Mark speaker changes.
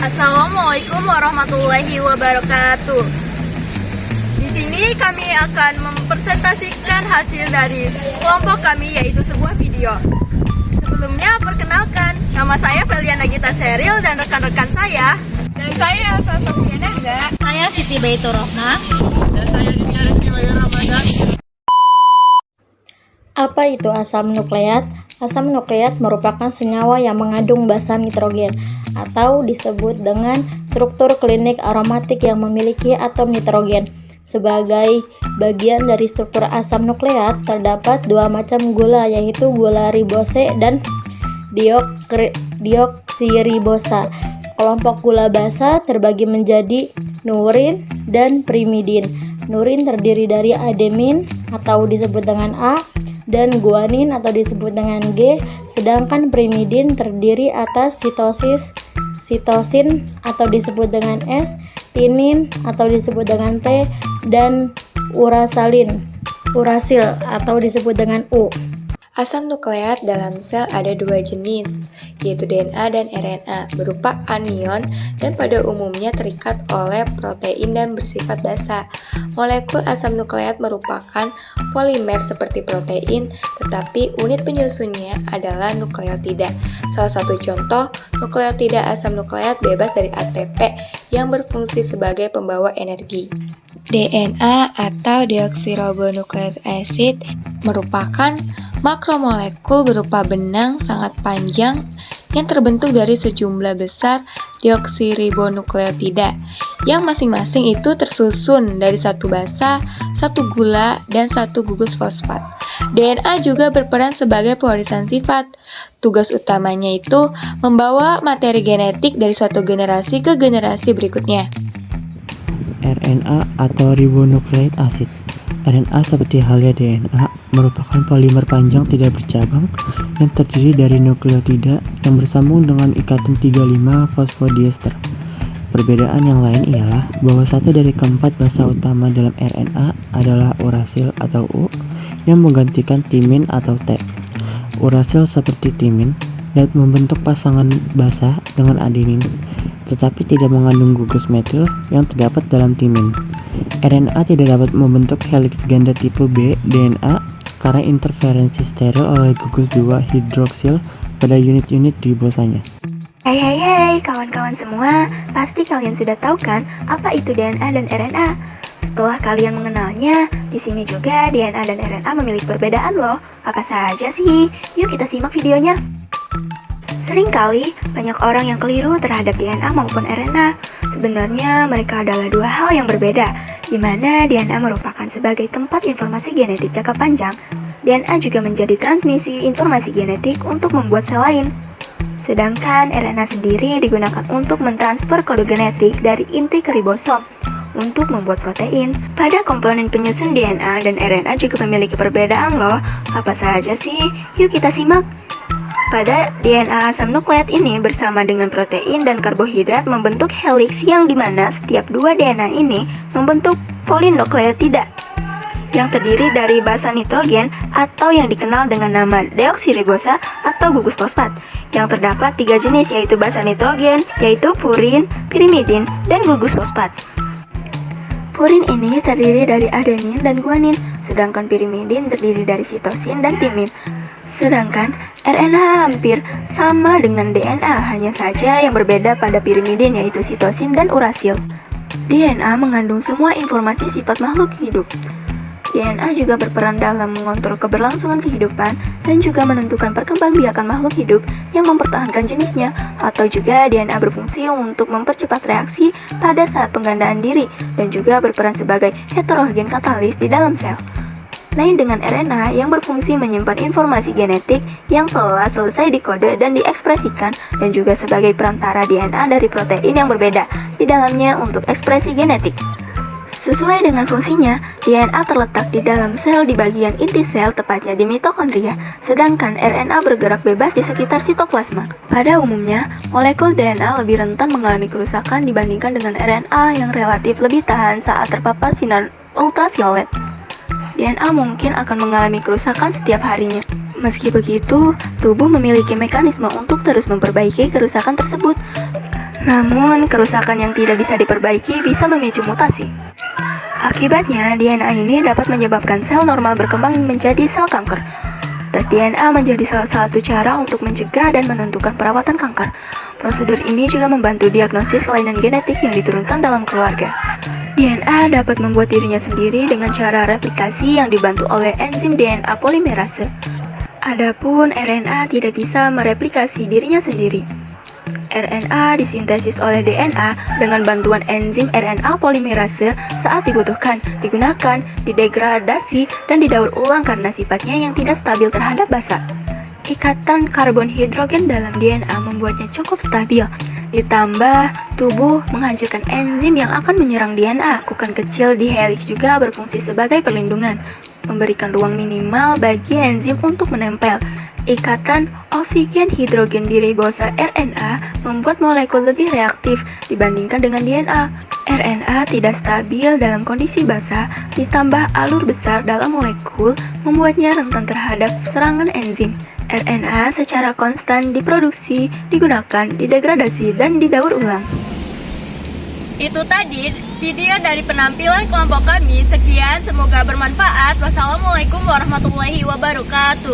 Speaker 1: Assalamualaikum warahmatullahi wabarakatuh. Di sini kami akan mempresentasikan hasil dari kelompok kami, yaitu sebuah video. Sebelumnya perkenalkan, nama saya Feliana Gita Seril dan rekan-rekan saya.
Speaker 2: Dan saya Sofia Naza.
Speaker 3: Saya Siti Baitur Rohna.
Speaker 2: Dan saya Rizky Wayu Ramadan.
Speaker 3: Apa itu asam nukleat? Asam nukleat merupakan senyawa yang mengandung basa nitrogen atau disebut dengan struktur klinik aromatik yang memiliki atom nitrogen. Sebagai bagian dari struktur asam nukleat terdapat dua macam gula, yaitu gula ribose dan deoksiribosa. Kelompok gula basa terbagi menjadi nurin dan pirimidin. Nurin terdiri dari adenin atau disebut dengan A dan guanin atau disebut dengan G, sedangkan pirimidin terdiri atas sitosin atau disebut dengan S, tinin atau disebut dengan T, dan urasil atau disebut dengan U.
Speaker 4: Asam nukleat dalam sel ada dua jenis, yaitu DNA dan RNA, berupa anion dan pada umumnya terikat oleh protein dan bersifat basa. Molekul asam nukleat merupakan polimer seperti protein, tetapi unit penyusunnya adalah nukleotida. Salah satu contoh, nukleotida asam nukleat bebas dari ATP yang berfungsi sebagai pembawa energi. DNA atau deoksiribonucleic acid merupakan makromolekul berupa benang sangat panjang yang terbentuk dari sejumlah besar deoksiribonukleotida yang masing-masing itu tersusun dari satu basa, satu gula, dan satu gugus fosfat. DNA juga berperan sebagai pewarisan sifat. Tugas utamanya itu membawa materi genetik dari suatu generasi ke generasi berikutnya.
Speaker 5: RNA atau ribonucleic acid. RNA seperti halnya DNA merupakan polimer panjang tidak bercabang yang terdiri dari nukleotida yang bersambung dengan ikatan 35 fosfodiester. Perbedaan yang lain ialah bahwa satu dari keempat basa utama dalam RNA adalah urasil atau U yang menggantikan timin atau T. Urasil seperti timin dapat membentuk pasangan basa dengan adenin, tetapi tidak mengandung gugus metil yang terdapat dalam timin. RNA tidak dapat membentuk heliks ganda tipe B DNA karena interferensi steril oleh gugus 2 hidroksil pada unit-unit ribosanya.
Speaker 6: Hai kawan-kawan semua, pasti kalian sudah tahu kan apa itu DNA dan RNA? Setelah kalian mengenalnya, di sini juga DNA dan RNA memiliki perbedaan loh. Apa saja sih? Yuk kita simak videonya. Seringkali banyak orang yang keliru terhadap DNA maupun RNA. Sebenarnya mereka adalah dua hal yang berbeda, di mana DNA merupakan sebagai tempat informasi genetik jangka panjang. DNA juga menjadi transmisi informasi genetik untuk membuat sel lain. Sedangkan RNA sendiri digunakan untuk mentransfer kode genetik dari inti ke ribosom untuk membuat protein. Pada komponen penyusun DNA dan RNA juga memiliki perbedaan loh. Apa saja sih? Yuk kita simak. Pada DNA asam nukleat ini bersama dengan protein dan karbohidrat membentuk heliks yang dimana setiap dua DNA ini membentuk polinukleotida yang terdiri dari basa nitrogen atau yang dikenal dengan nama deoksiribosa atau gugus fosfat yang terdapat tiga jenis, yaitu basa nitrogen, yaitu purin, pirimidin, dan gugus fosfat. Purin ini terdiri dari adenin dan guanin, sedangkan pirimidin terdiri dari sitosin dan timin. Sedangkan RNA hampir sama dengan DNA, hanya saja yang berbeda pada pirimidin yaitu sitosin dan urasil. DNA mengandung semua informasi sifat makhluk hidup. DNA juga berperan dalam mengontrol keberlangsungan kehidupan dan juga menentukan perkembangbiakan makhluk hidup yang mempertahankan jenisnya, atau juga DNA berfungsi untuk mempercepat reaksi pada saat penggandaan diri dan juga berperan sebagai heterogen katalis di dalam sel. Lain dengan RNA yang berfungsi menyimpan informasi genetik yang telah selesai dikode dan diekspresikan, dan juga sebagai perantara DNA dari protein yang berbeda di dalamnya untuk ekspresi genetik. Sesuai dengan fungsinya, DNA terletak di dalam sel di bagian inti sel, tepatnya di mitokondria, sedangkan RNA bergerak bebas di sekitar sitoplasma. Pada umumnya, molekul DNA lebih rentan mengalami kerusakan dibandingkan dengan RNA yang relatif lebih tahan saat terpapar sinar ultraviolet. DNA mungkin akan mengalami kerusakan setiap harinya. Meski begitu, tubuh memiliki mekanisme untuk terus memperbaiki kerusakan tersebut. Namun, kerusakan yang tidak bisa diperbaiki bisa memicu mutasi. Akibatnya, DNA ini dapat menyebabkan sel normal berkembang menjadi sel kanker. Tes DNA menjadi salah satu cara untuk mencegah dan menentukan perawatan kanker. Prosedur ini juga membantu diagnosis kelainan genetik yang diturunkan dalam keluarga. DNA dapat membuat dirinya sendiri dengan cara replikasi yang dibantu oleh enzim DNA polimerase. Adapun RNA tidak bisa mereplikasi dirinya sendiri. RNA disintesis oleh DNA dengan bantuan enzim RNA polimerase saat dibutuhkan, digunakan, didegradasi, dan didaur ulang karena sifatnya yang tidak stabil terhadap basa. Ikatan karbon hidrogen dalam DNA membuatnya cukup stabil. Ditambah, tubuh menghancurkan enzim yang akan menyerang DNA. Kukan kecil di helix juga berfungsi sebagai perlindungan, memberikan ruang minimal bagi enzim untuk menempel. Ikatan oksigen hidrogen di ribosa RNA membuat molekul lebih reaktif dibandingkan dengan DNA. RNA tidak stabil dalam kondisi basah, ditambah alur besar dalam molekul membuatnya rentan terhadap serangan enzim. RNA secara konstan diproduksi, digunakan, didegradasi, dan didaur ulang.
Speaker 1: Itu tadi video dari penampilan kelompok kami. Sekian, semoga bermanfaat. Wassalamualaikum warahmatullahi wabarakatuh.